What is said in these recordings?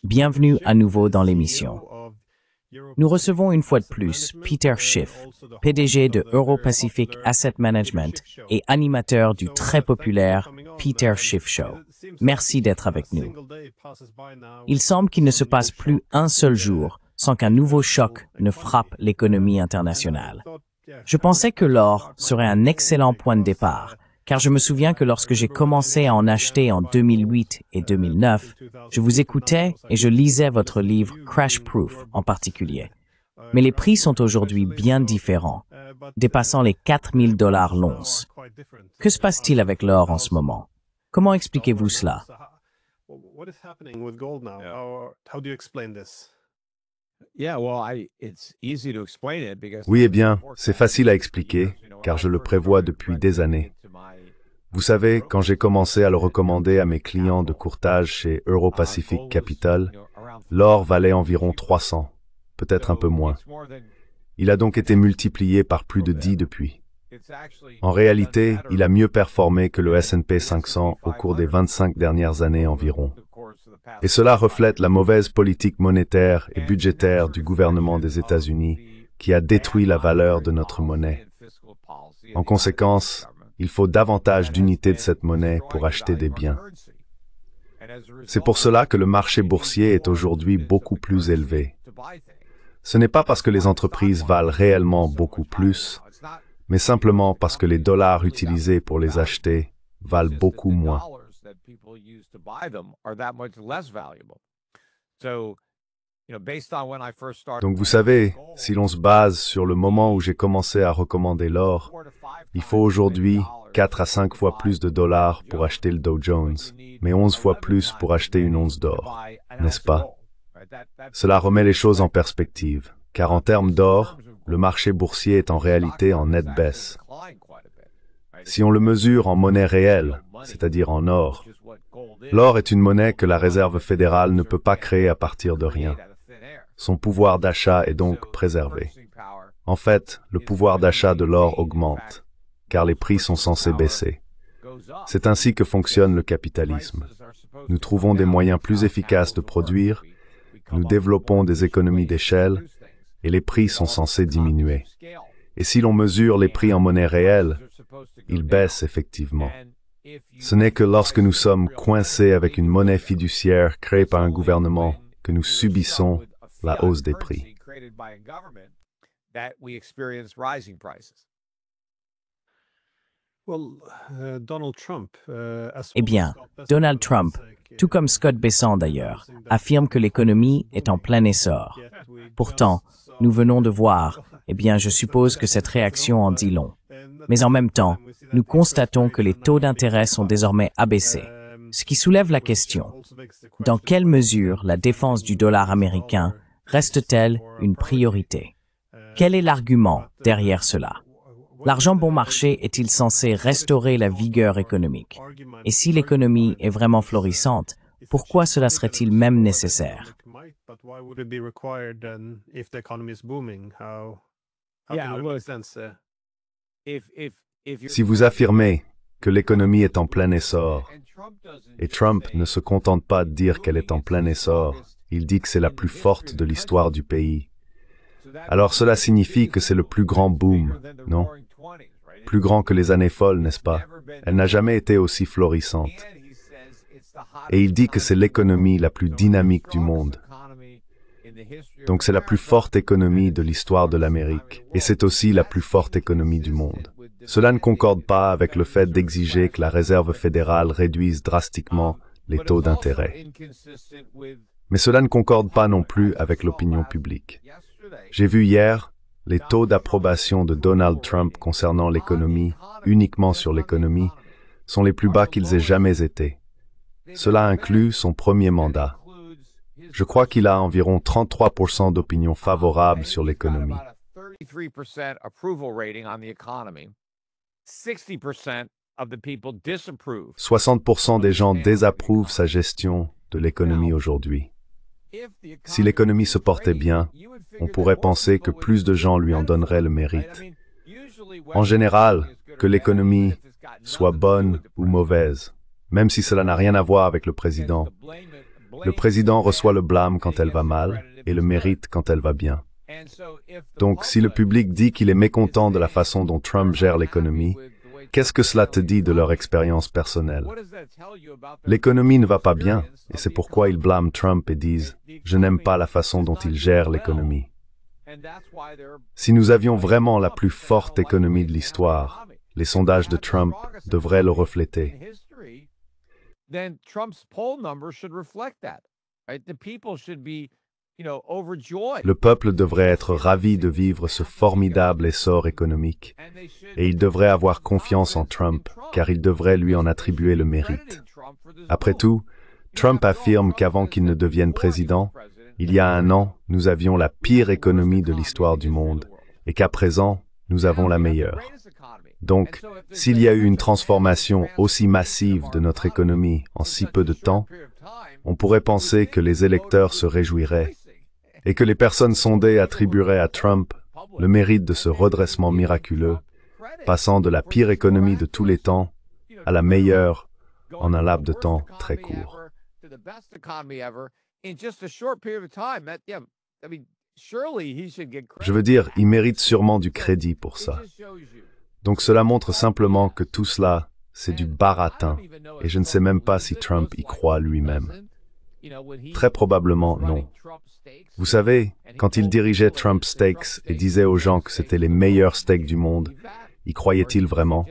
Bienvenue à nouveau dans l'émission. Nous recevons une fois de plus Peter Schiff, PDG de Euro-Pacific Asset Management et animateur du très populaire Peter Schiff Show. Merci d'être avec nous. Il semble qu'il ne se passe plus un seul jour sans qu'un nouveau choc ne frappe l'économie internationale. Je pensais que l'or serait un excellent point de départ, car je me souviens que lorsque j'ai commencé à en acheter en 2008 et 2009, je vous écoutais et je lisais votre livre Crash Proof en particulier. Mais les prix sont aujourd'hui bien différents, dépassant les $4 000 l'once. Que se passe-t-il avec l'or en ce moment? Comment expliquez-vous cela? Oui, eh bien, c'est facile à expliquer, car je le prévois depuis des années. Vous savez, quand j'ai commencé à le recommander à mes clients de courtage chez Euro-Pacific Capital, l'or valait environ 300, peut-être un peu moins. Il a donc été multiplié par plus de 10 depuis. En réalité, il a mieux performé que le S&P 500 au cours des 25 dernières années environ. Et cela reflète la mauvaise politique monétaire et budgétaire du gouvernement des États-Unis qui a détruit la valeur de notre monnaie. En conséquence, il faut davantage d'unités de cette monnaie pour acheter des biens. C'est pour cela que le marché boursier est aujourd'hui beaucoup plus élevé. Ce n'est pas parce que les entreprises valent réellement beaucoup plus, mais simplement parce que les dollars utilisés pour les acheter valent beaucoup moins. Donc vous savez, si l'on se base sur le moment où j'ai commencé à recommander l'or, il faut aujourd'hui 4 à 5 fois plus de dollars pour acheter le Dow Jones, mais 11 fois plus pour acheter une once d'or, n'est-ce pas? Cela remet les choses en perspective, car en termes d'or, le marché boursier est en réalité en nette baisse. Si on le mesure en monnaie réelle, c'est-à-dire en or, l'or est une monnaie que la Réserve fédérale ne peut pas créer à partir de rien. Son pouvoir d'achat est donc préservé. En fait, le pouvoir d'achat de l'or augmente, car les prix sont censés baisser. C'est ainsi que fonctionne le capitalisme. Nous trouvons des moyens plus efficaces de produire, nous développons des économies d'échelle, et les prix sont censés diminuer. Et si l'on mesure les prix en monnaie réelle, ils baissent effectivement. Ce n'est que lorsque nous sommes coincés avec une monnaie fiduciaire créée par un gouvernement que nous subissons la hausse des prix. Eh bien, Donald Trump, tout comme Scott Bessent d'ailleurs, affirme que l'économie est en plein essor. Pourtant, nous venons de voir, eh bien, je suppose que cette réaction en dit long. Mais en même temps, nous constatons que les taux d'intérêt sont désormais abaissés, ce qui soulève la question: dans quelle mesure la défense du dollar américain reste-t-elle une priorité? Quel est l'argument derrière cela? L'argent bon marché est-il censé restaurer la vigueur économique? Et si l'économie est vraiment florissante, pourquoi cela serait-il même nécessaire? Si vous affirmez que l'économie est en plein essor, et Trump ne se contente pas de dire qu'elle est en plein essor, il dit que c'est la plus forte de l'histoire du pays, alors cela signifie que c'est le plus grand boom, non? Plus grand que les années folles, n'est-ce pas? Elle n'a jamais été aussi florissante. Et il dit que c'est l'économie la plus dynamique du monde. Donc c'est la plus forte économie de l'histoire de l'Amérique, et c'est aussi la plus forte économie du monde. Cela ne concorde pas avec le fait d'exiger que la Réserve fédérale réduise drastiquement les taux d'intérêt. Mais cela ne concorde pas non plus avec l'opinion publique. J'ai vu hier les taux d'approbation de Donald Trump concernant l'économie, uniquement sur l'économie, sont les plus bas qu'ils aient jamais été. Cela inclut son premier mandat. Je crois qu'il a environ 33% d'opinion favorable sur l'économie. 60% des gens désapprouvent sa gestion de l'économie aujourd'hui. Si l'économie se portait bien, on pourrait penser que plus de gens lui en donneraient le mérite. En général, que l'économie soit bonne ou mauvaise, même si cela n'a rien à voir avec le président. Le président reçoit le blâme quand elle va mal et le mérite quand elle va bien. Donc, si le public dit qu'il est mécontent de la façon dont Trump gère l'économie, qu'est-ce que cela te dit de leur expérience personnelle? L'économie ne va pas bien, et c'est pourquoi ils blâment Trump et disent « Je n'aime pas la façon dont il gère l'économie ». Si nous avions vraiment la plus forte économie de l'histoire, les sondages de Trump devraient le refléter. Le peuple devrait être ravi de vivre ce formidable essor économique, et il devrait avoir confiance en Trump, car il devrait lui en attribuer le mérite. Après tout, Trump affirme qu'avant qu'il ne devienne président, il y a un an, nous avions la pire économie de l'histoire du monde, et qu'à présent, nous avons la meilleure. Donc, s'il y a eu une transformation aussi massive de notre économie en si peu de temps, on pourrait penser que les électeurs se réjouiraient, et que les personnes sondées attribueraient à Trump le mérite de ce redressement miraculeux, passant de la pire économie de tous les temps à la meilleure en un laps de temps très court. Je veux dire, il mérite sûrement du crédit pour ça. Donc cela montre simplement que tout cela, c'est du baratin, et je ne sais même pas si Trump y croit lui-même. Très probablement non. Vous savez, quand il dirigeait Trump Steaks et disait aux gens que c'était les meilleurs steaks du monde, y croyait-il vraiment?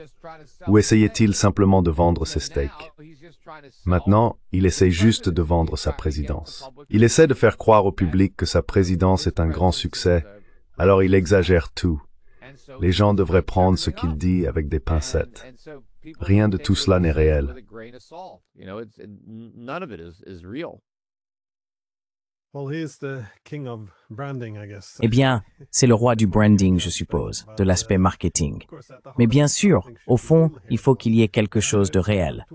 Ou essayait-il simplement de vendre ses steaks? Maintenant, il essaye juste de vendre sa présidence. Il essaie de faire croire au public que sa présidence est un grand succès, alors il exagère tout. Les gens devraient prendre ce qu'il dit avec des pincettes. Rien de tout cela n'est réel. Eh bien, c'est le roi du branding, je suppose, de l'aspect marketing. Mais bien sûr, au fond, il faut qu'il y ait quelque chose de réel.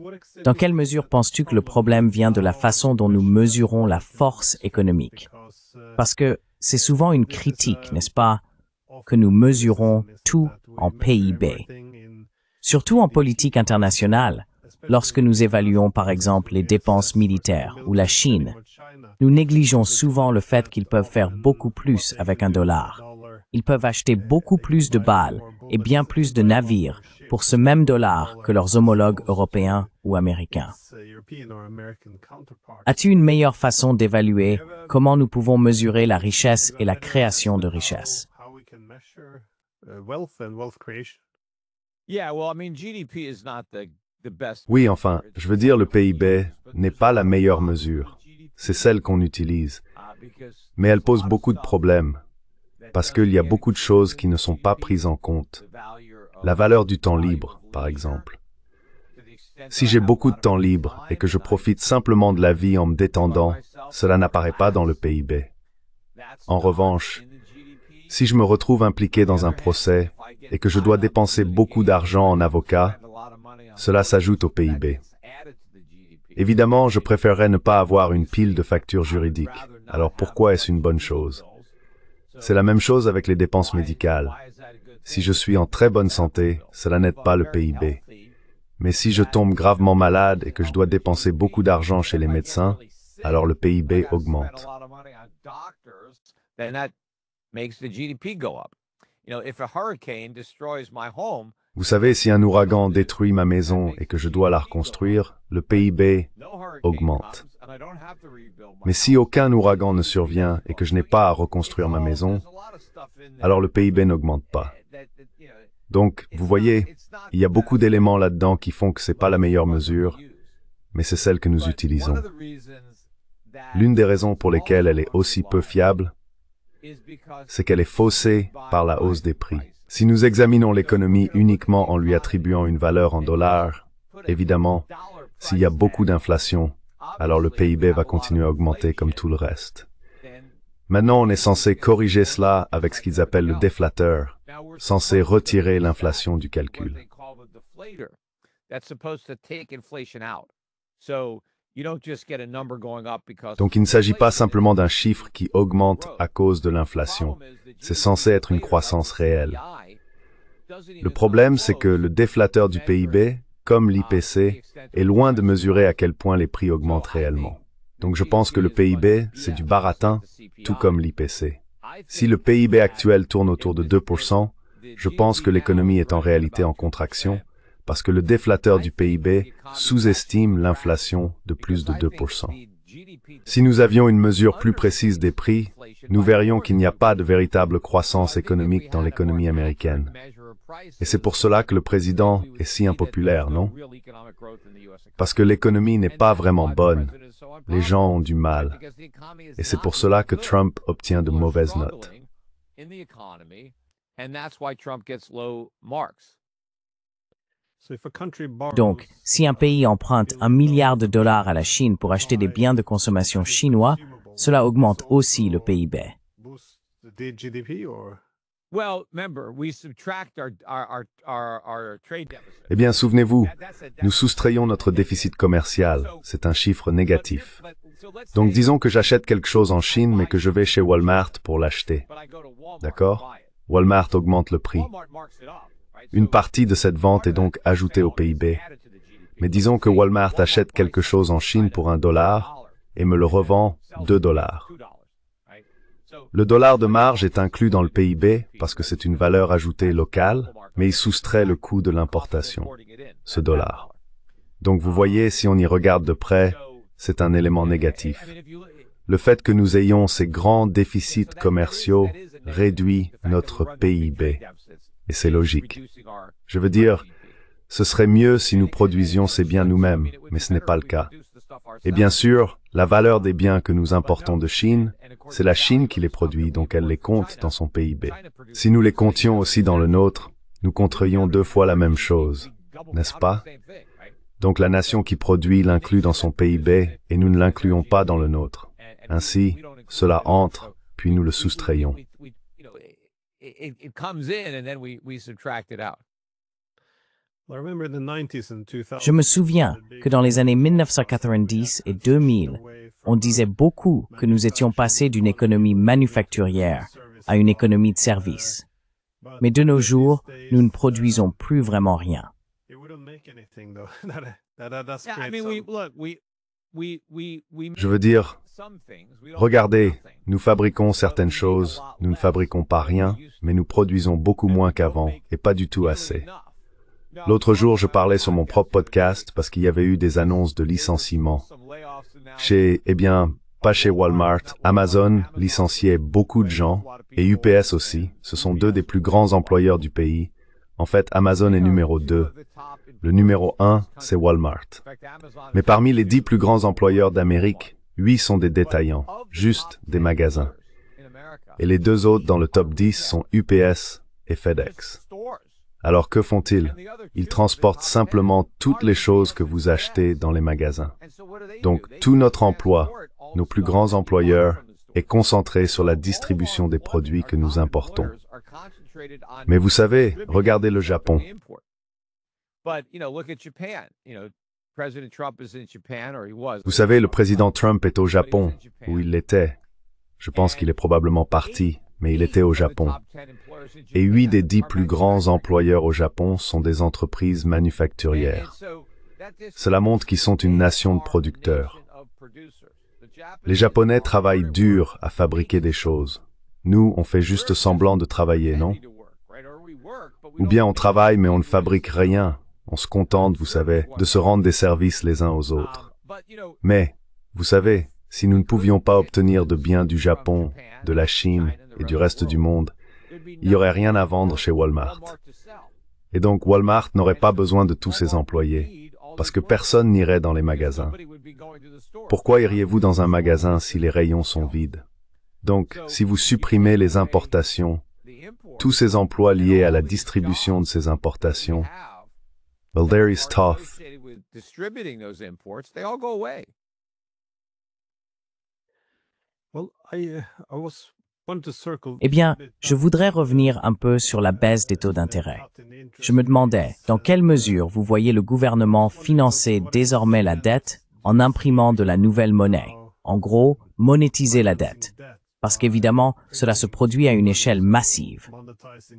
Dans quelle mesure penses-tu que le problème vient de la façon dont nous mesurons la force économique? Parce que c'est souvent une critique, n'est-ce pas, que nous mesurons tout en PIB. Surtout en politique internationale, lorsque nous évaluons par exemple les dépenses militaires ou la Chine, nous négligeons souvent le fait qu'ils peuvent faire beaucoup plus avec $1. Ils peuvent acheter beaucoup plus de balles et bien plus de navires pour ce même dollar que leurs homologues européens ou américains. As-tu une meilleure façon d'évaluer comment nous pouvons mesurer la richesse et la création de richesse? Oui, enfin, je veux dire, le PIB n'est pas la meilleure mesure. C'est celle qu'on utilise. Mais elle pose beaucoup de problèmes, parce qu'il y a beaucoup de choses qui ne sont pas prises en compte. La valeur du temps libre, par exemple. Si j'ai beaucoup de temps libre et que je profite simplement de la vie en me détendant, cela n'apparaît pas dans le PIB. En revanche, si je me retrouve impliqué dans un procès et que je dois dépenser beaucoup d'argent en avocat, cela s'ajoute au PIB. Évidemment, je préférerais ne pas avoir une pile de factures juridiques. Alors pourquoi est-ce une bonne chose? C'est la même chose avec les dépenses médicales. Si je suis en très bonne santé, cela n'aide pas le PIB. Mais si je tombe gravement malade et que je dois dépenser beaucoup d'argent chez les médecins, alors le PIB augmente. Vous savez, si un ouragan détruit ma maison et que je dois la reconstruire, le PIB augmente. Mais si aucun ouragan ne survient et que je n'ai pas à reconstruire ma maison, alors le PIB n'augmente pas. Donc, vous voyez, il y a beaucoup d'éléments là-dedans qui font que ce n'est pas la meilleure mesure, mais c'est celle que nous utilisons. L'une des raisons pour lesquelles elle est aussi peu fiable, c'est qu'elle est faussée par la hausse des prix. Si nous examinons l'économie uniquement en lui attribuant une valeur en dollars, évidemment, s'il y a beaucoup d'inflation, alors le PIB va continuer à augmenter comme tout le reste. Maintenant, on est censé corriger cela avec ce qu'ils appellent le déflateur, censé retirer l'inflation du calcul. Donc il ne s'agit pas simplement d'un chiffre qui augmente à cause de l'inflation. C'est censé être une croissance réelle. Le problème, c'est que le déflateur du PIB, comme l'IPC, est loin de mesurer à quel point les prix augmentent réellement. Donc je pense que le PIB, c'est du baratin, tout comme l'IPC. Si le PIB actuel tourne autour de 2%, je pense que l'économie est en réalité en contraction, parce que le déflateur du PIB sous-estime l'inflation de plus de 2%. Si nous avions une mesure plus précise des prix, nous verrions qu'il n'y a pas de véritable croissance économique dans l'économie américaine. Et c'est pour cela que le président est si impopulaire, non? Parce que l'économie n'est pas vraiment bonne. Les gens ont du mal. Et c'est pour cela que Trump obtient de mauvaises notes. Donc, si un pays emprunte $1 milliard à la Chine pour acheter des biens de consommation chinois, cela augmente aussi le PIB. Eh bien, souvenez-vous, nous soustrayons notre déficit commercial. C'est un chiffre négatif. Donc, disons que j'achète quelque chose en Chine, mais que je vais chez Walmart pour l'acheter. D'accord? Walmart augmente le prix. Une partie de cette vente est donc ajoutée au PIB. Mais disons que Walmart achète quelque chose en Chine pour $1 et me le revend $2. Le dollar de marge est inclus dans le PIB parce que c'est une valeur ajoutée locale, mais il soustrait le coût de l'importation, ce dollar. Donc vous voyez, si on y regarde de près, c'est un élément négatif. Le fait que nous ayons ces grands déficits commerciaux réduit notre PIB. Et c'est logique. Je veux dire, ce serait mieux si nous produisions ces biens nous-mêmes, mais ce n'est pas le cas. Et bien sûr, la valeur des biens que nous importons de Chine, c'est la Chine qui les produit, donc elle les compte dans son PIB. Si nous les comptions aussi dans le nôtre, nous compterions 2 fois la même chose, n'est-ce pas? Donc la nation qui produit l'inclut dans son PIB et nous ne l'incluons pas dans le nôtre. Ainsi, cela entre, puis nous le soustrayons. Je me souviens que dans les années 1990 et 2000, on disait beaucoup que nous étions passés d'une économie manufacturière à une économie de services. Mais de nos jours, nous ne produisons plus vraiment rien. Je veux dire, regardez, nous fabriquons certaines choses, nous ne fabriquons pas rien, mais nous produisons beaucoup moins qu'avant, et pas du tout assez. L'autre jour, je parlais sur mon propre podcast parce qu'il y avait eu des annonces de licenciements. Pas chez Walmart, Amazon licenciait beaucoup de gens, et UPS aussi, ce sont 2 des plus grands employeurs du pays. En fait, Amazon est numéro 2. Le numéro 1, c'est Walmart. Mais parmi les 10 plus grands employeurs d'Amérique, 8 sont des détaillants, juste des magasins. Et les 2 autres dans le top 10 sont UPS et FedEx. Alors que font-ils? Ils transportent simplement toutes les choses que vous achetez dans les magasins. Donc tout notre emploi, nos plus grands employeurs, est concentré sur la distribution des produits que nous importons. Mais vous savez, regardez le Japon. Vous savez, le président Trump est au Japon, où il l'était. Je pense qu'il est probablement parti, mais il était au Japon. Et 8 des 10 plus grands employeurs au Japon sont des entreprises manufacturières. Cela montre qu'ils sont une nation de producteurs. Les Japonais travaillent dur à fabriquer des choses. Nous, on fait juste semblant de travailler, non? Ou bien on travaille mais on ne fabrique rien. On se contente, vous savez, de se rendre des services les uns aux autres. Mais, vous savez, si nous ne pouvions pas obtenir de biens du Japon, de la Chine et du reste du monde, il n'y aurait rien à vendre chez Walmart. Et donc Walmart n'aurait pas besoin de tous ses employés, parce que personne n'irait dans les magasins. Pourquoi iriez-vous dans un magasin si les rayons sont vides? Donc, si vous supprimez les importations, tous ces emplois liés à la distribution de ces importations, well, there is tough. Eh bien, je voudrais revenir un peu sur la baisse des taux d'intérêt. Je me demandais, dans quelle mesure vous voyez le gouvernement financer désormais la dette en imprimant de la nouvelle monnaie. En gros, monétiser la dette. Parce qu'évidemment, cela se produit à une échelle massive.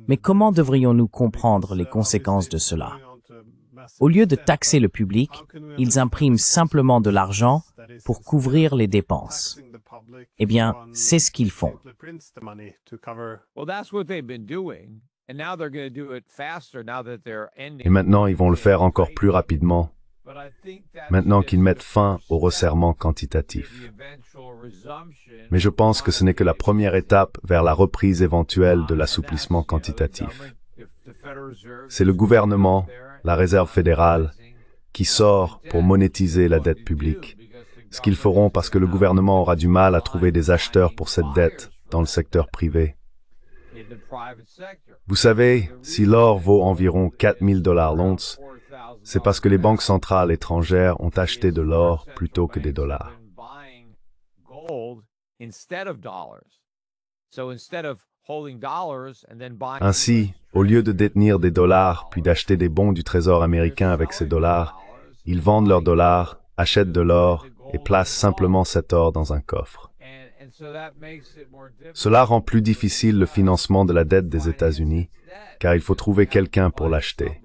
Mais comment devrions-nous comprendre les conséquences de cela? Au lieu de taxer le public, ils impriment simplement de l'argent pour couvrir les dépenses. Eh bien, c'est ce qu'ils font. Et maintenant, ils vont le faire encore plus rapidement, maintenant qu'ils mettent fin au resserrement quantitatif. Mais je pense que ce n'est que la première étape vers la reprise éventuelle de l'assouplissement quantitatif. C'est le gouvernement, la Réserve fédérale, qui sort pour monétiser la dette publique. Ce qu'ils feront parce que le gouvernement aura du mal à trouver des acheteurs pour cette dette dans le secteur privé. Vous savez, si l'or vaut environ 4 000 $ l'once, c'est parce que les banques centrales étrangères ont acheté de l'or plutôt que des dollars. Ainsi, au lieu de détenir des dollars puis d'acheter des bons du Trésor américain avec ces dollars, ils vendent leurs dollars, achètent de l'or et placent simplement cet or dans un coffre. Cela rend plus difficile le financement de la dette des États-Unis, car il faut trouver quelqu'un pour l'acheter.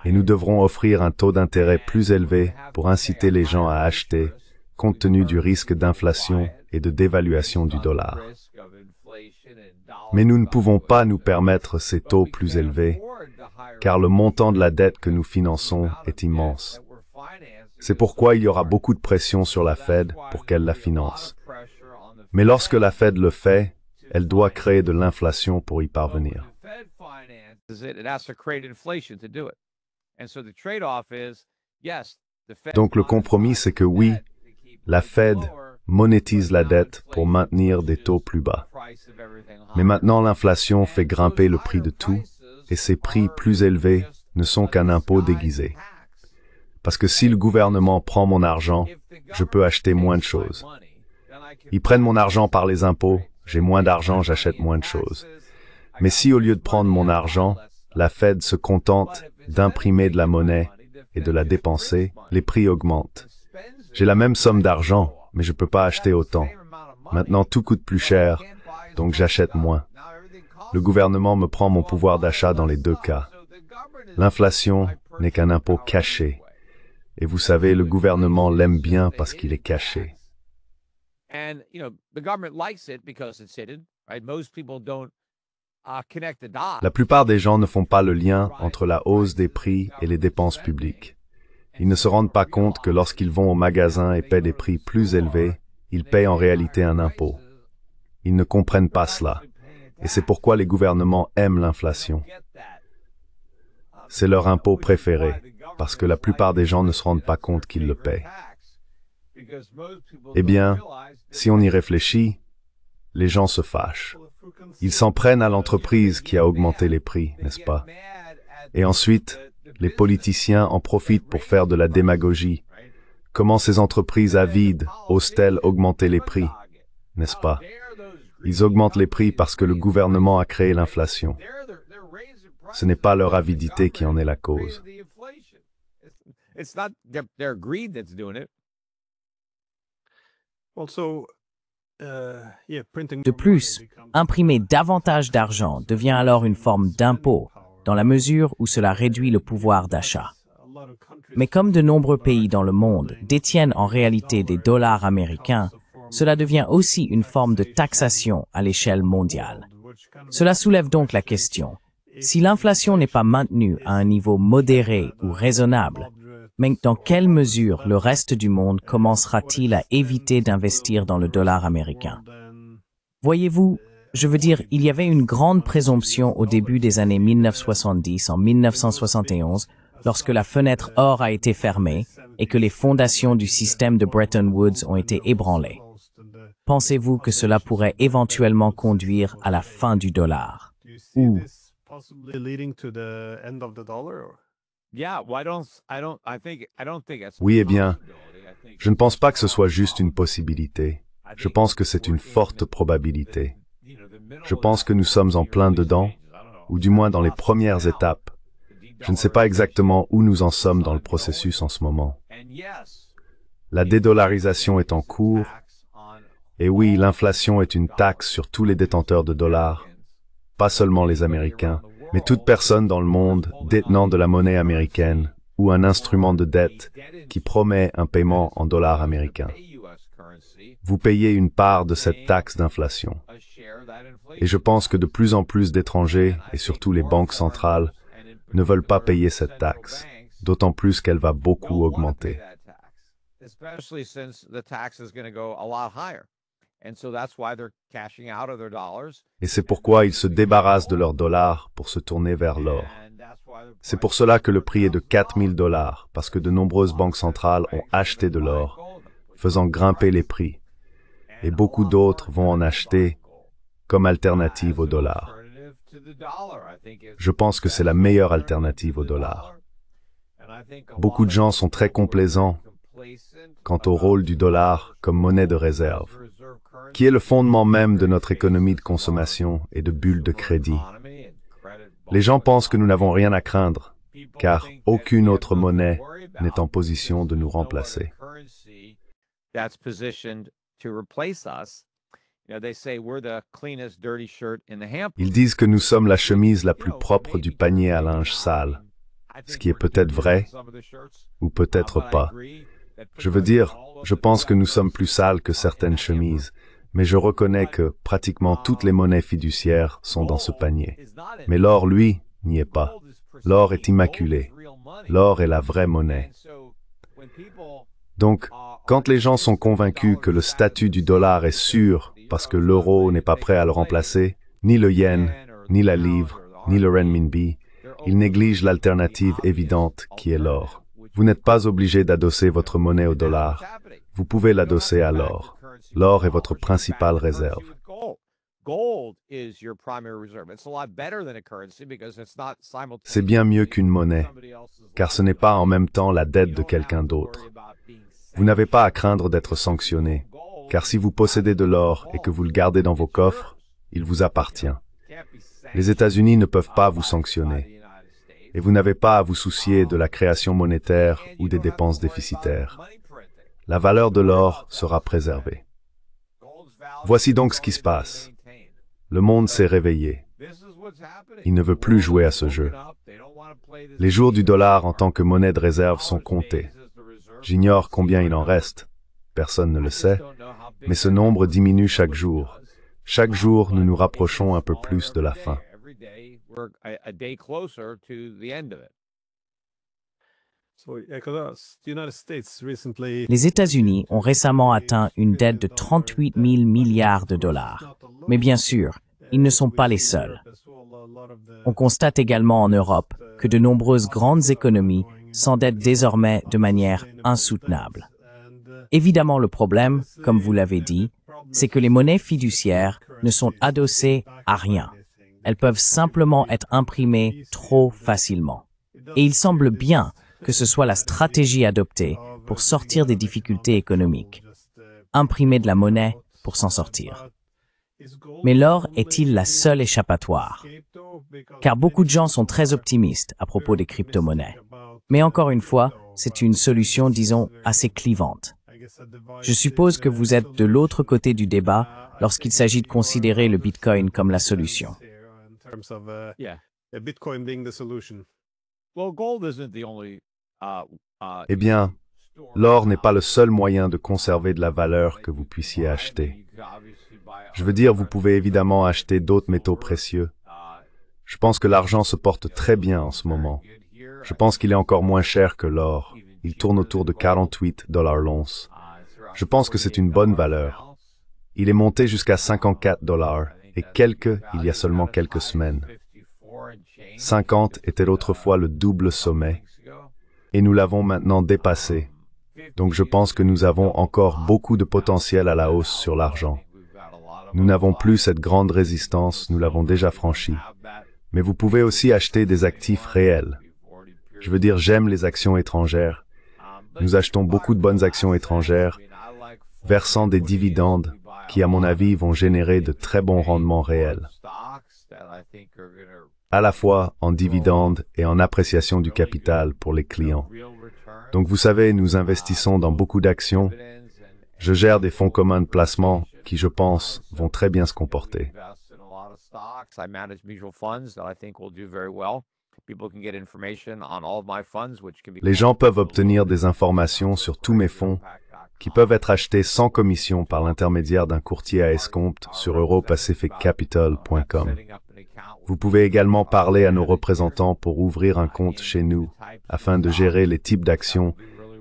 Et nous devrons offrir un taux d'intérêt plus élevé pour inciter les gens à acheter, compte tenu du risque d'inflation et de dévaluation du dollar. Mais nous ne pouvons pas nous permettre ces taux plus élevés, car le montant de la dette que nous finançons est immense. C'est pourquoi il y aura beaucoup de pression sur la Fed pour qu'elle la finance. Mais lorsque la Fed le fait, elle doit créer de l'inflation pour y parvenir. Donc le compromis, c'est que oui, la Fed monétise la dette pour maintenir des taux plus bas. Mais maintenant, l'inflation fait grimper le prix de tout, et ces prix plus élevés ne sont qu'un impôt déguisé. Parce que si le gouvernement prend mon argent, je peux acheter moins de choses. Ils prennent mon argent par les impôts, j'ai moins d'argent, j'achète moins de choses. Mais si au lieu de prendre mon argent, la Fed se contente d'imprimer de la monnaie et de la dépenser, les prix augmentent. J'ai la même somme d'argent, mais je ne peux pas acheter autant. Maintenant, tout coûte plus cher, donc j'achète moins. Le gouvernement me prend mon pouvoir d'achat dans les deux cas. L'inflation n'est qu'un impôt caché. Et vous savez, le gouvernement l'aime bien parce qu'il est caché. La plupart des gens ne font pas le lien entre la hausse des prix et les dépenses publiques. Ils ne se rendent pas compte que lorsqu'ils vont au magasin et paient des prix plus élevés, ils payent en réalité un impôt. Ils ne comprennent pas cela. Et c'est pourquoi les gouvernements aiment l'inflation. C'est leur impôt préféré, parce que la plupart des gens ne se rendent pas compte qu'ils le paient. Eh bien, si on y réfléchit, les gens se fâchent. Ils s'en prennent à l'entreprise qui a augmenté les prix, n'est-ce pas? Et ensuite, les politiciens en profitent pour faire de la démagogie. Comment ces entreprises avides osent-elles augmenter les prix, n'est-ce pas? Ils augmentent les prix parce que le gouvernement a créé l'inflation. Ce n'est pas leur avidité qui en est la cause. De plus, imprimer davantage d'argent devient alors une forme d'impôt, dans la mesure où cela réduit le pouvoir d'achat. Mais comme de nombreux pays dans le monde détiennent en réalité des dollars américains, cela devient aussi une forme de taxation à l'échelle mondiale. Cela soulève donc la question, si l'inflation n'est pas maintenue à un niveau modéré ou raisonnable, mais dans quelle mesure le reste du monde commencera-t-il à éviter d'investir dans le dollar américain? Voyez-vous, je veux dire, il y avait une grande présomption au début des années 1970, en 1971, lorsque la fenêtre or a été fermée et que les fondations du système de Bretton Woods ont été ébranlées. Pensez-vous que cela pourrait éventuellement conduire à la fin du dollar? Ou oui, eh bien, je ne pense pas que ce soit juste une possibilité. Je pense que c'est une forte probabilité. Je pense que nous sommes en plein dedans, ou du moins dans les premières étapes. Je ne sais pas exactement où nous en sommes dans le processus en ce moment. La dédollarisation est en cours, et oui, l'inflation est une taxe sur tous les détenteurs de dollars, pas seulement les Américains, mais toute personne dans le monde détenant de la monnaie américaine ou un instrument de dette qui promet un paiement en dollars américains. Vous payez une part de cette taxe d'inflation. Et je pense que de plus en plus d'étrangers, et surtout les banques centrales, ne veulent pas payer cette taxe, d'autant plus qu'elle va beaucoup augmenter. Et c'est pourquoi ils se débarrassent de leurs dollars pour se tourner vers l'or. C'est pour cela que le prix est de 4 000 $, parce que de nombreuses banques centrales ont acheté de l'or, faisant grimper les prix. Et beaucoup d'autres vont en acheter comme alternative au dollar. Je pense que c'est la meilleure alternative au dollar. Beaucoup de gens sont très complaisants quant au rôle du dollar comme monnaie de réserve, qui est le fondement même de notre économie de consommation et de bulle de crédit. Les gens pensent que nous n'avons rien à craindre, car aucune autre monnaie n'est en position de nous remplacer. Ils disent que nous sommes la chemise la plus propre du panier à linge sale, ce qui est peut-être vrai ou peut-être pas. Je veux dire, je pense que nous sommes plus sales que certaines chemises, mais je reconnais que pratiquement toutes les monnaies fiduciaires sont dans ce panier. Mais l'or, lui, n'y est pas. L'or est immaculé. L'or est la vraie monnaie. Donc, quand les gens sont convaincus que le statut du dollar est sûr parce que l'euro n'est pas prêt à le remplacer, ni le yen, ni la livre, ni le renminbi, ils négligent l'alternative évidente qui est l'or. Vous n'êtes pas obligé d'adosser votre monnaie au dollar. Vous pouvez l'adosser à l'or. L'or est votre principale réserve. C'est bien mieux qu'une monnaie, car ce n'est pas en même temps la dette de quelqu'un d'autre. Vous n'avez pas à craindre d'être sanctionné, car si vous possédez de l'or et que vous le gardez dans vos coffres, il vous appartient. Les États-Unis ne peuvent pas vous sanctionner, et vous n'avez pas à vous soucier de la création monétaire ou des dépenses déficitaires. La valeur de l'or sera préservée. Voici donc ce qui se passe. Le monde s'est réveillé. Il ne veut plus jouer à ce jeu. Les jours du dollar en tant que monnaie de réserve sont comptés. J'ignore combien il en reste. Personne ne le sait. Mais ce nombre diminue chaque jour. Chaque jour, nous nous rapprochons un peu plus de la fin. Les États-Unis ont récemment atteint une dette de 38 000 milliards de dollars. Mais bien sûr, ils ne sont pas les seuls. On constate également en Europe que de nombreuses grandes économies s'endettent désormais de manière insoutenable. Évidemment, le problème, comme vous l'avez dit, c'est que les monnaies fiduciaires ne sont adossées à rien. Elles peuvent simplement être imprimées trop facilement. Et il semble bien que ce soit la stratégie adoptée pour sortir des difficultés économiques. Imprimer de la monnaie pour s'en sortir. Mais l'or est-il la seule échappatoire? Car beaucoup de gens sont très optimistes à propos des crypto-monnaies. Mais encore une fois, c'est une solution, disons, assez clivante. Je suppose que vous êtes de l'autre côté du débat lorsqu'il s'agit de considérer le Bitcoin comme la solution. Eh bien, l'or n'est pas le seul moyen de conserver de la valeur que vous puissiez acheter. Je veux dire, vous pouvez évidemment acheter d'autres métaux précieux. Je pense que l'argent se porte très bien en ce moment. Je pense qu'il est encore moins cher que l'or. Il tourne autour de 48 $ l'once. Je pense que c'est une bonne valeur. Il est monté jusqu'à 54 $ et quelques il y a seulement quelques semaines. 50 était autrefois le double sommet et nous l'avons maintenant dépassé. Donc je pense que nous avons encore beaucoup de potentiel à la hausse sur l'argent. Nous n'avons plus cette grande résistance, nous l'avons déjà franchie. Mais vous pouvez aussi acheter des actifs réels. Je veux dire, j'aime les actions étrangères. Nous achetons beaucoup de bonnes actions étrangères, versant des dividendes qui, à mon avis, vont générer de très bons rendements réels, à la fois en dividendes et en appréciation du capital pour les clients. Donc vous savez, nous investissons dans beaucoup d'actions. Je gère des fonds communs de placement qui, je pense, vont très bien se comporter. Les gens peuvent obtenir des informations sur tous mes fonds qui peuvent être achetés sans commission par l'intermédiaire d'un courtier à escompte sur europacificcapital.com. Vous pouvez également parler à nos représentants pour ouvrir un compte chez nous afin de gérer les types d'actions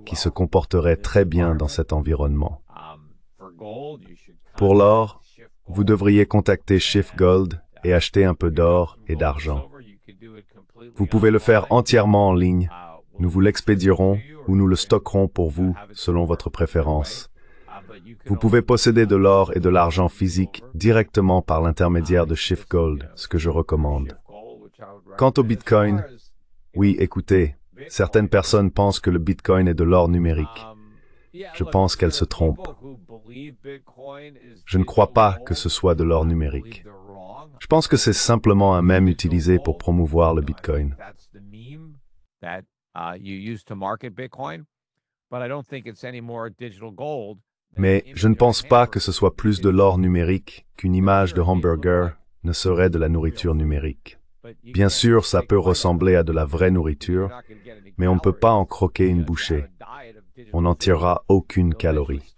qui se comporteraient très bien dans cet environnement. Pour l'or, vous devriez contacter Schiff Gold et acheter un peu d'or et d'argent. Vous pouvez le faire entièrement en ligne. Nous vous l'expédierons ou nous le stockerons pour vous selon votre préférence. Vous pouvez posséder de l'or et de l'argent physique directement par l'intermédiaire de Schiff Gold, ce que je recommande. Quant au Bitcoin, oui, écoutez, certaines personnes pensent que le Bitcoin est de l'or numérique. Je pense qu'elles se trompent. Je ne crois pas que ce soit de l'or numérique. Je pense que c'est simplement un mème utilisé pour promouvoir le Bitcoin. Mais je ne pense pas que ce soit plus de l'or numérique qu'une image de hamburger ne serait de la nourriture numérique. Bien sûr, ça peut ressembler à de la vraie nourriture, mais on ne peut pas en croquer une bouchée. On n'en tirera aucune calorie.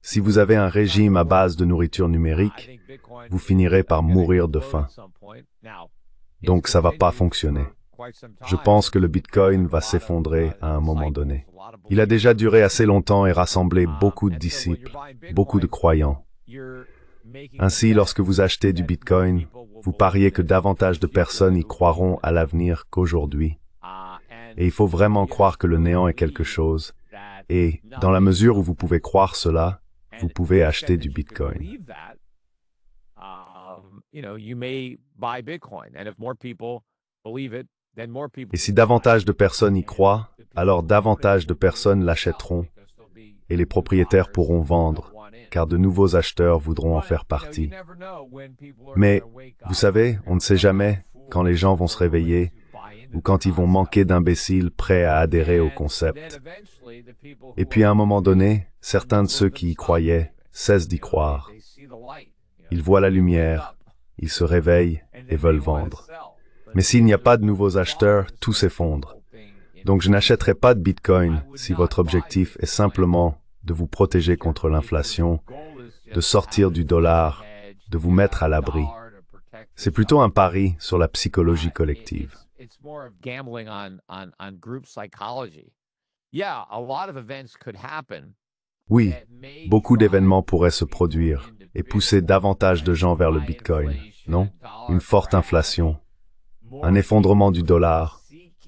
Si vous avez un régime à base de nourriture numérique, vous finirez par mourir de faim. Donc ça ne va pas fonctionner. Je pense que le Bitcoin va s'effondrer à un moment donné. Il a déjà duré assez longtemps et rassemblé beaucoup de disciples, beaucoup de croyants. Ainsi, lorsque vous achetez du Bitcoin, vous pariez que davantage de personnes y croiront à l'avenir qu'aujourd'hui. Et il faut vraiment croire que le néant est quelque chose. Et, dans la mesure où vous pouvez croire cela, vous pouvez acheter du Bitcoin. Et si davantage de personnes y croient, alors davantage de personnes l'achèteront et les propriétaires pourront vendre, car de nouveaux acheteurs voudront en faire partie. Mais, vous savez, on ne sait jamais quand les gens vont se réveiller ou quand ils vont manquer d'imbéciles prêts à adhérer au concept. Et puis à un moment donné, certains de ceux qui y croyaient cessent d'y croire. Ils voient la lumière, ils se réveillent et veulent vendre. Mais s'il n'y a pas de nouveaux acheteurs, tout s'effondre. Donc je n'achèterai pas de Bitcoin si votre objectif est simplement de vous protéger contre l'inflation, de sortir du dollar, de vous mettre à l'abri. C'est plutôt un pari sur la psychologie collective. Oui, beaucoup d'événements pourraient se produire et pousser davantage de gens vers le Bitcoin, non? Une forte inflation, un effondrement du dollar,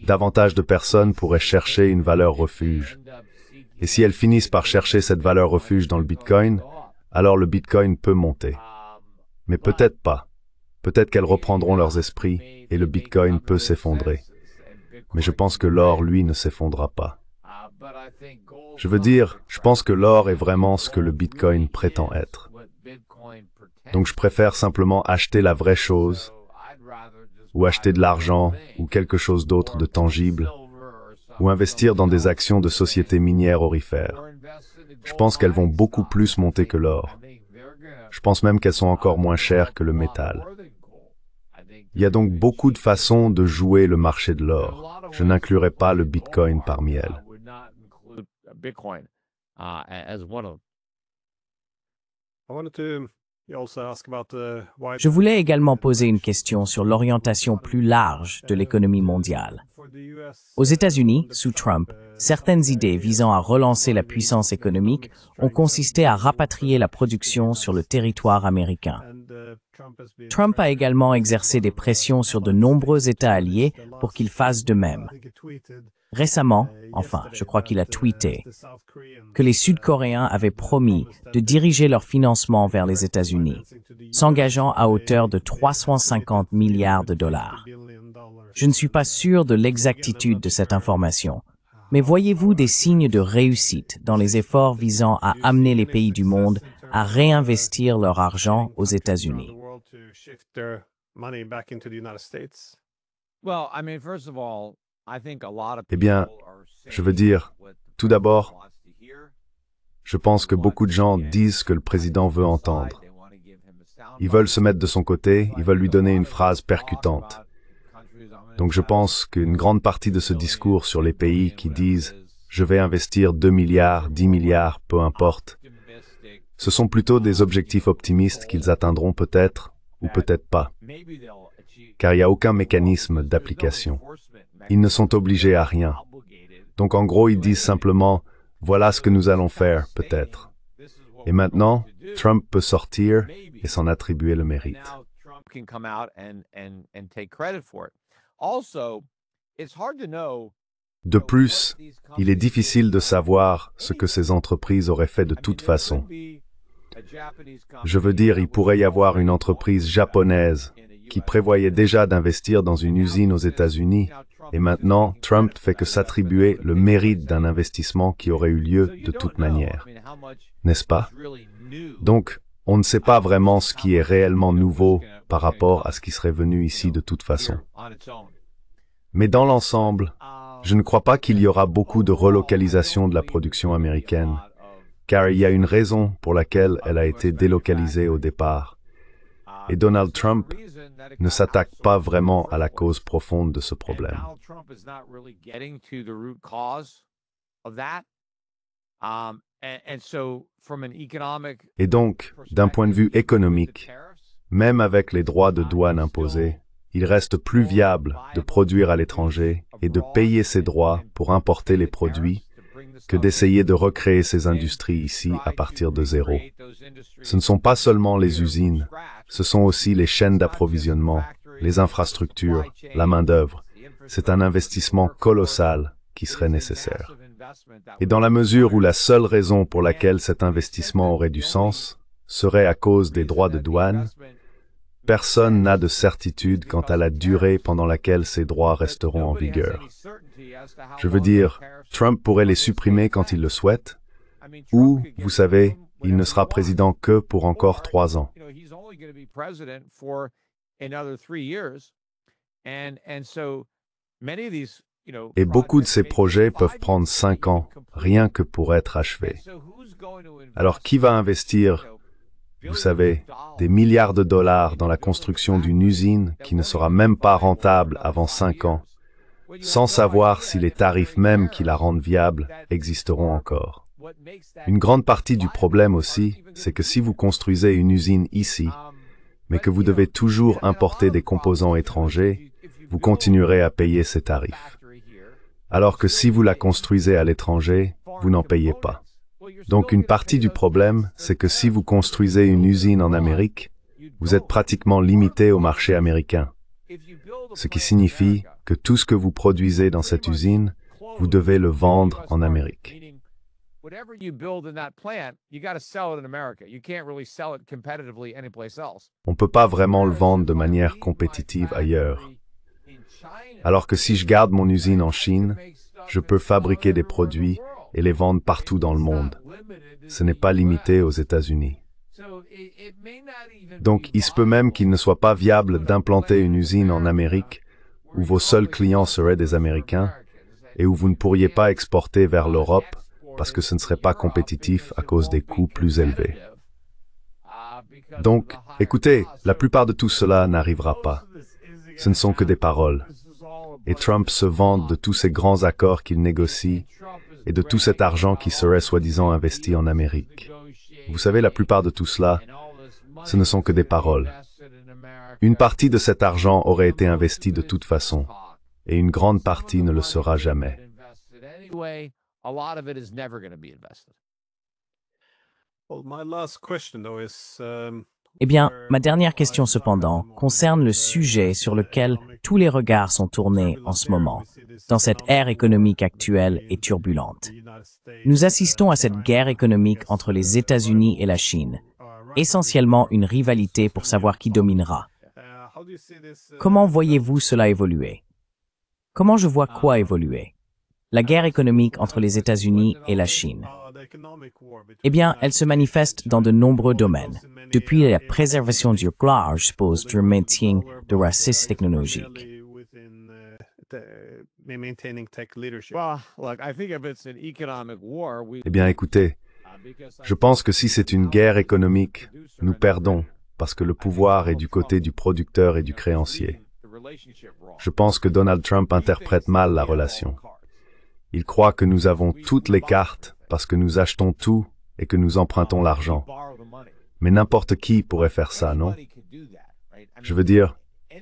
davantage de personnes pourraient chercher une valeur refuge. Et si elles finissent par chercher cette valeur refuge dans le Bitcoin, alors le Bitcoin peut monter. Mais peut-être pas. Peut-être qu'elles reprendront leurs esprits et le Bitcoin peut s'effondrer. Mais je pense que l'or, lui, ne s'effondrera pas. Je veux dire, je pense que l'or est vraiment ce que le Bitcoin prétend être. Donc je préfère simplement acheter la vraie chose, ou acheter de l'argent, ou quelque chose d'autre de tangible, ou investir dans des actions de sociétés minières aurifères. Je pense qu'elles vont beaucoup plus monter que l'or. Je pense même qu'elles sont encore moins chères que le métal. Il y a donc beaucoup de façons de jouer le marché de l'or. Je n'inclurai pas le Bitcoin parmi elles. Je voulais également poser une question sur l'orientation plus large de l'économie mondiale. Aux États-Unis, sous Trump, certaines idées visant à relancer la puissance économique ont consisté à rapatrier la production sur le territoire américain. Trump a également exercé des pressions sur de nombreux États alliés pour qu'ils fassent de même. Récemment, enfin, je crois qu'il a tweeté, que les Sud-Coréens avaient promis de diriger leur financement vers les États-Unis, s'engageant à hauteur de 350 milliards de dollars. Je ne suis pas sûr de l'exactitude de cette information, mais voyez-vous des signes de réussite dans les efforts visant à amener les pays du monde à réinvestir leur argent aux États-Unis? Eh bien, je veux dire, tout d'abord, je pense que beaucoup de gens disent ce que le président veut entendre. Ils veulent se mettre de son côté, ils veulent lui donner une phrase percutante. Donc je pense qu'une grande partie de ce discours sur les pays qui disent « je vais investir 2 milliards, 10 milliards, peu importe », ce sont plutôt des objectifs optimistes qu'ils atteindront peut-être ou peut-être pas, car il n'y a aucun mécanisme d'application. Ils ne sont obligés à rien. Donc en gros, ils disent simplement « voilà ce que nous allons faire, peut-être ». Et maintenant, Trump peut sortir et s'en attribuer le mérite. De plus, il est difficile de savoir ce que ces entreprises auraient fait de toute façon. Je veux dire, il pourrait y avoir une entreprise japonaise qui prévoyait déjà d'investir dans une usine aux États-Unis, et maintenant, Trump fait que s'attribuer le mérite d'un investissement qui aurait eu lieu de toute manière. N'est-ce pas? Donc, on ne sait pas vraiment ce qui est réellement nouveau par rapport à ce qui serait venu ici de toute façon. Mais dans l'ensemble, je ne crois pas qu'il y aura beaucoup de relocalisation de la production américaine, car il y a une raison pour laquelle elle a été délocalisée au départ. Et Donald Trump ne s'attaque pas vraiment à la cause profonde de ce problème. Et donc, d'un point de vue économique, même avec les droits de douane imposés, il reste plus viable de produire à l'étranger et de payer ses droits pour importer les produits que d'essayer de recréer ces industries ici à partir de zéro. Ce ne sont pas seulement les usines, ce sont aussi les chaînes d'approvisionnement, les infrastructures, la main-d'œuvre. C'est un investissement colossal qui serait nécessaire. Et dans la mesure où la seule raison pour laquelle cet investissement aurait du sens serait à cause des droits de douane, personne n'a de certitude quant à la durée pendant laquelle ces droits resteront en vigueur. Je veux dire, Trump pourrait les supprimer quand il le souhaite, ou, vous savez, il ne sera président que pour encore 3 ans. Et beaucoup de ces projets peuvent prendre 5 ans, rien que pour être achevés. Alors qui va investir, vous savez, des milliards de dollars dans la construction d'une usine qui ne sera même pas rentable avant 5 ans, sans savoir si les tarifs mêmes qui la rendent viable existeront encore? Une grande partie du problème aussi, c'est que si vous construisez une usine ici, mais que vous devez toujours importer des composants étrangers, vous continuerez à payer ces tarifs. Alors que si vous la construisez à l'étranger, vous n'en payez pas. Donc une partie du problème, c'est que si vous construisez une usine en Amérique, vous êtes pratiquement limité au marché américain. Ce qui signifie que tout ce que vous produisez dans cette usine, vous devez le vendre en Amérique. On ne peut pas vraiment le vendre de manière compétitive ailleurs. Alors que si je garde mon usine en Chine, je peux fabriquer des produits et les vendre partout dans le monde. Ce n'est pas limité aux États-Unis. Donc, il se peut même qu'il ne soit pas viable d'implanter une usine en Amérique où vos seuls clients seraient des Américains et où vous ne pourriez pas exporter vers l'Europe parce que ce ne serait pas compétitif à cause des coûts plus élevés. Donc, écoutez, la plupart de tout cela n'arrivera pas. Ce ne sont que des paroles. Et Trump se vante de tous ces grands accords qu'il négocie et de tout cet argent qui serait soi-disant investi en Amérique. Vous savez, la plupart de tout cela, ce ne sont que des paroles. Une partie de cet argent aurait été investie de toute façon, et une grande partie ne le sera jamais. Eh bien, ma dernière question cependant concerne le sujet sur lequel tous les regards sont tournés en ce moment, dans cette ère économique actuelle et turbulente. Nous assistons à cette guerre économique entre les États-Unis et la Chine, essentiellement une rivalité pour savoir qui dominera. Comment voyez-vous cela évoluer? Comment je vois quoi évoluer? La guerre économique entre les États-Unis et la Chine. Eh bien, elle se manifeste dans de nombreux domaines, depuis la préservation du large, je suppose, du maintien de racisme technologique. Eh bien, écoutez, je pense que si c'est une guerre économique, nous perdons, parce que le pouvoir est du côté du producteur et du créancier. Je pense que Donald Trump interprète mal la relation. Il croit que nous avons toutes les cartes parce que nous achetons tout et que nous empruntons l'argent. Mais n'importe qui pourrait faire ça, non? Je veux dire,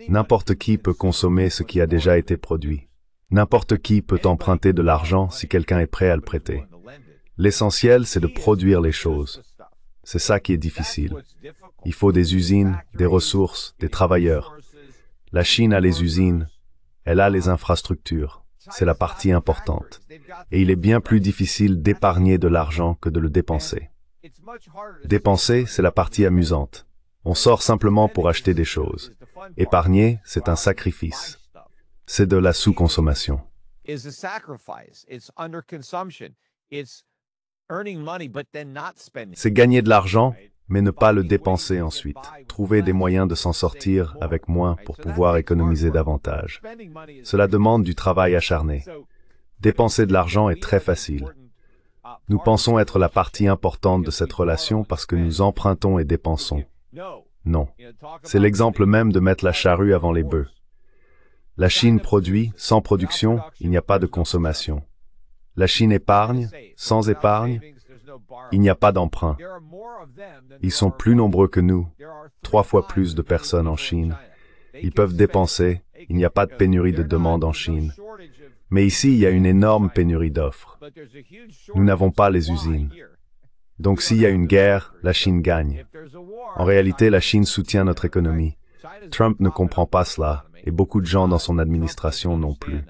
n'importe qui peut consommer ce qui a déjà été produit. N'importe qui peut emprunter de l'argent si quelqu'un est prêt à le prêter. L'essentiel, c'est de produire les choses. C'est ça qui est difficile. Il faut des usines, des ressources, des travailleurs. La Chine a les usines, elle a les infrastructures. C'est la partie importante. Et il est bien plus difficile d'épargner de l'argent que de le dépenser. Dépenser, c'est la partie amusante. On sort simplement pour acheter des choses. Épargner, c'est un sacrifice. C'est de la sous-consommation. C'est gagner de l'argent, mais ne pas le dépenser ensuite. Trouver des moyens de s'en sortir avec moins pour pouvoir économiser davantage. Cela demande du travail acharné. Dépenser de l'argent est très facile. Nous pensons être la partie importante de cette relation parce que nous empruntons et dépensons. Non. C'est l'exemple même de mettre la charrue avant les bœufs. La Chine produit, sans production, il n'y a pas de consommation. La Chine épargne, sans épargne, il n'y a pas d'emprunt. Ils sont plus nombreux que nous, 3 fois plus de personnes en Chine. Ils peuvent dépenser, il n'y a pas de pénurie de demande en Chine. Mais ici, il y a une énorme pénurie d'offres. Nous n'avons pas les usines. Donc s'il y a une guerre, la Chine gagne. En réalité, la Chine soutient notre économie. Trump ne comprend pas cela, et beaucoup de gens dans son administration non plus.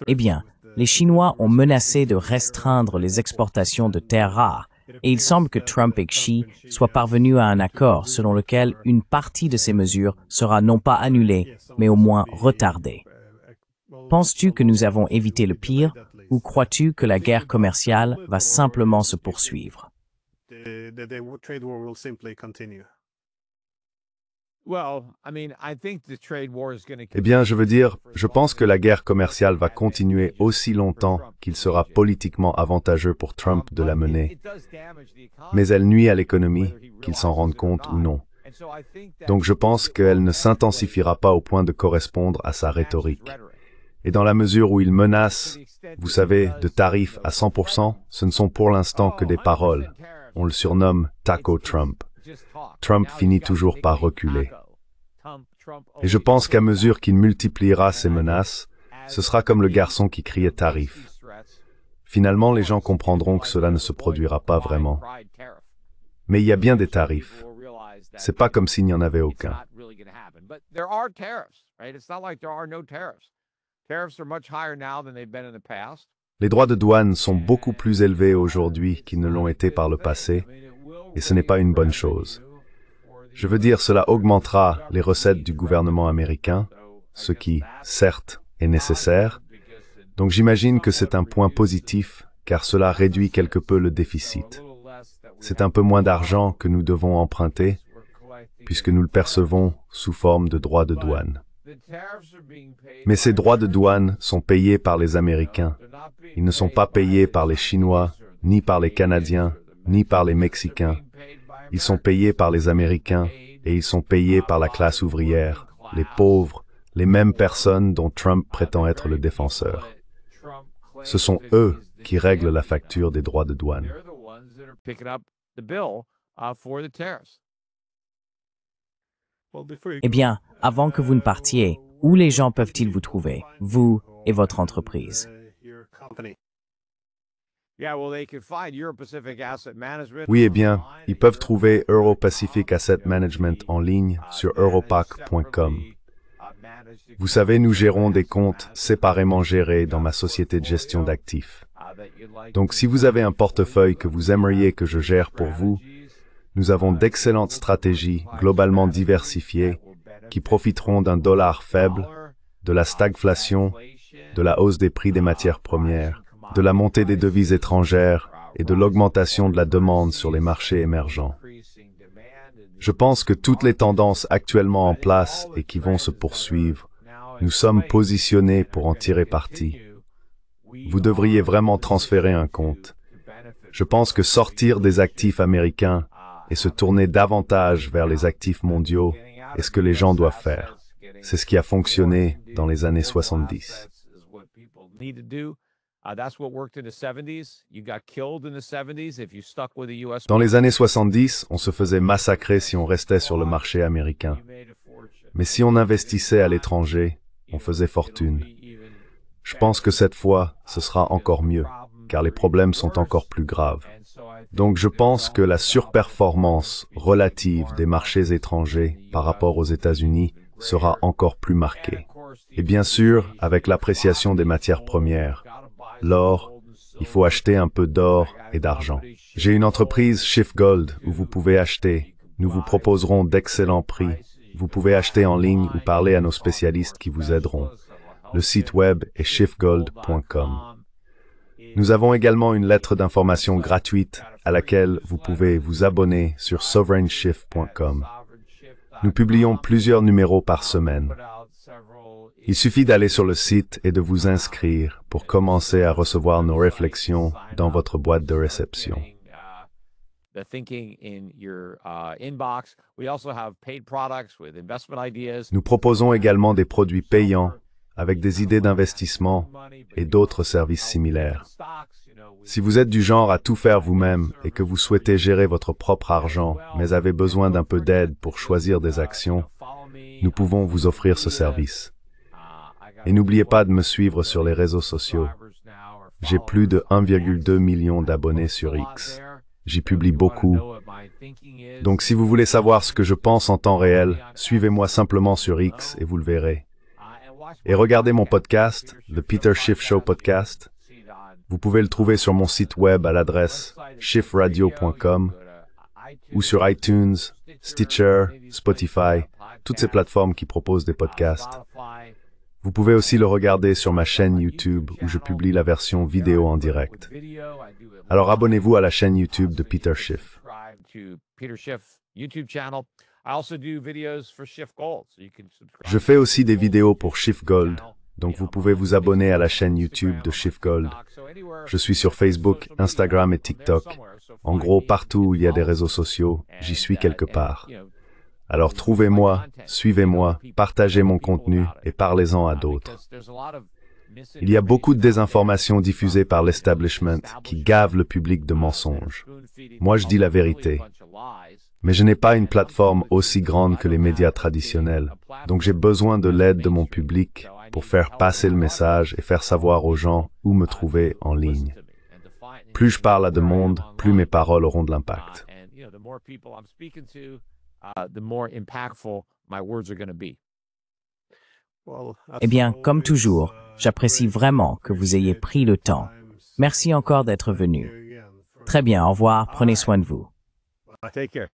Eh bien, les Chinois ont menacé de restreindre les exportations de terres rares, et il semble que Trump et Xi soient parvenus à un accord selon lequel une partie de ces mesures sera non pas annulée, mais au moins retardée. Penses-tu que nous avons évité le pire, ou crois-tu que la guerre commerciale va simplement se poursuivre? Eh bien, je veux dire, je pense que la guerre commerciale va continuer aussi longtemps qu'il sera politiquement avantageux pour Trump de la mener. Mais elle nuit à l'économie, qu'il s'en rende compte ou non. Donc je pense qu'elle ne s'intensifiera pas au point de correspondre à sa rhétorique. Et dans la mesure où il menace, vous savez, de tarifs à 100%, ce ne sont pour l'instant que des paroles. On le surnomme Taco Trump. Trump finit toujours par reculer. Et je pense qu'à mesure qu'il multipliera ses menaces, ce sera comme le garçon qui criait tarif. Finalement, les gens comprendront que cela ne se produira pas vraiment. Mais il y a bien des tarifs. C'est pas comme s'il n'y en avait aucun. Les droits de douane sont beaucoup plus élevés aujourd'hui qu'ils ne l'ont été par le passé, et ce n'est pas une bonne chose. Je veux dire, cela augmentera les recettes du gouvernement américain, ce qui, certes, est nécessaire. Donc j'imagine que c'est un point positif, car cela réduit quelque peu le déficit. C'est un peu moins d'argent que nous devons emprunter, puisque nous le percevons sous forme de droits de douane. Mais ces droits de douane sont payés par les Américains. Ils ne sont pas payés par les Chinois, ni par les Canadiens, ni par les Mexicains. Ils sont payés par les Américains et ils sont payés par la classe ouvrière, les pauvres, les mêmes personnes dont Trump prétend être le défenseur. Ce sont eux qui règlent la facture des droits de douane. Eh bien, avant que vous ne partiez, où les gens peuvent-ils vous trouver, vous et votre entreprise? Oui, eh bien, ils peuvent trouver Euro-Pacific Asset Management en ligne sur europac.com. Vous savez, nous gérons des comptes séparément gérés dans ma société de gestion d'actifs. Donc, si vous avez un portefeuille que vous aimeriez que je gère pour vous, nous avons d'excellentes stratégies globalement diversifiées qui profiteront d'un dollar faible, de la stagflation, de la hausse des prix des matières premières, de la montée des devises étrangères et de l'augmentation de la demande sur les marchés émergents. Je pense que toutes les tendances actuellement en place et qui vont se poursuivre, nous sommes positionnés pour en tirer parti. Vous devriez vraiment transférer un compte. Je pense que sortir des actifs américains et se tourner davantage vers les actifs mondiaux est ce que les gens doivent faire. C'est ce qui a fonctionné dans les années 70. Dans les années 70, on se faisait massacrer si on restait sur le marché américain. Mais si on investissait à l'étranger, on faisait fortune. Je pense que cette fois, ce sera encore mieux, car les problèmes sont encore plus graves. Donc je pense que la surperformance relative des marchés étrangers par rapport aux États-Unis sera encore plus marquée. Et bien sûr, avec l'appréciation des matières premières, l'or, il faut acheter un peu d'or et d'argent. J'ai une entreprise Schiff Gold où vous pouvez acheter. Nous vous proposerons d'excellents prix. Vous pouvez acheter en ligne ou parler à nos spécialistes qui vous aideront. Le site web est schiffgold.com. Nous avons également une lettre d'information gratuite à laquelle vous pouvez vous abonner sur sovereignshift.com. Nous publions plusieurs numéros par semaine. Il suffit d'aller sur le site et de vous inscrire pour commencer à recevoir nos réflexions dans votre boîte de réception. Nous proposons également des produits payants avec des idées d'investissement et d'autres services similaires. Si vous êtes du genre à tout faire vous-même et que vous souhaitez gérer votre propre argent, mais avez besoin d'un peu d'aide pour choisir des actions, nous pouvons vous offrir ce service. Et n'oubliez pas de me suivre sur les réseaux sociaux. J'ai plus de 1,2 million d'abonnés sur X. J'y publie beaucoup. Donc si vous voulez savoir ce que je pense en temps réel, suivez-moi simplement sur X et vous le verrez. Et regardez mon podcast, The Peter Schiff Show Podcast. Vous pouvez le trouver sur mon site web à l'adresse schiffradio.com ou sur iTunes, Stitcher, Spotify, toutes ces plateformes qui proposent des podcasts. Vous pouvez aussi le regarder sur ma chaîne YouTube où je publie la version vidéo en direct. Alors abonnez-vous à la chaîne YouTube de Peter Schiff. Je fais aussi des vidéos pour Schiff Gold, donc vous pouvez vous abonner à la chaîne YouTube de Schiff Gold. Je suis sur Facebook, Instagram et TikTok. En gros, partout où il y a des réseaux sociaux, j'y suis quelque part. Alors trouvez-moi, suivez-moi, partagez mon contenu et parlez-en à d'autres. Il y a beaucoup de désinformations diffusées par l'establishment qui gavent le public de mensonges. Moi, je dis la vérité. Mais je n'ai pas une plateforme aussi grande que les médias traditionnels, donc j'ai besoin de l'aide de mon public pour faire passer le message et faire savoir aux gens où me trouver en ligne. Plus je parle à de monde, plus mes paroles auront de l'impact. Eh bien, comme toujours, j'apprécie vraiment que vous ayez pris le temps. Merci encore d'être venu. Très bien, au revoir, prenez soin de vous. Take care.